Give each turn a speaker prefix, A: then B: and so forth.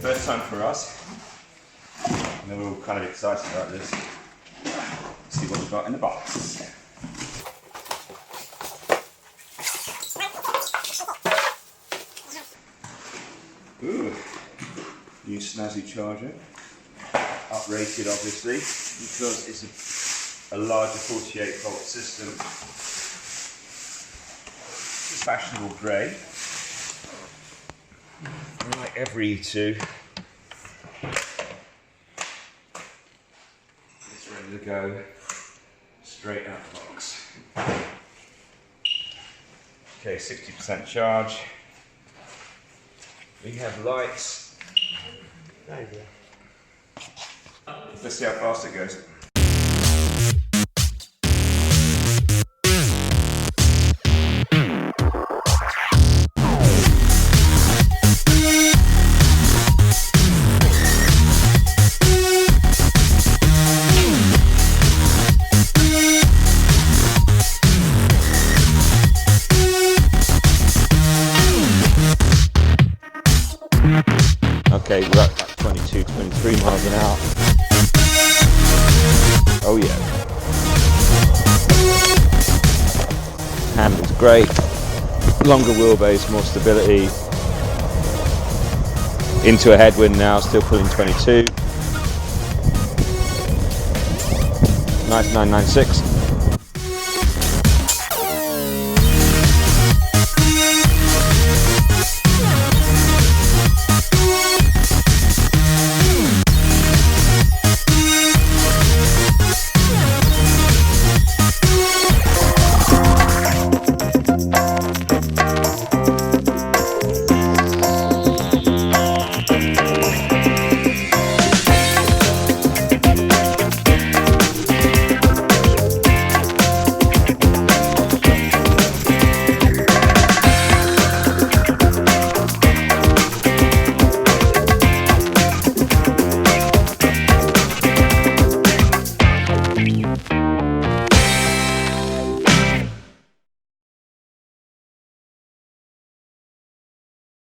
A: First time for us. I know we're all kind of excited about this. Let's see what we've got in the box. Ooh, new snazzy charger. Uprated obviously, because it's a larger 48 volt system. It's fashionable grey. Like every E-Two, it's ready to go straight out the box. Okay, 60% charge. We have lights. There you go. Let's see how fast it goes. Okay, we're at 22, 23 miles an hour. Oh yeah. Handles great. Longer wheelbase, more stability. Into a headwind now, still pulling 22. Nice 996.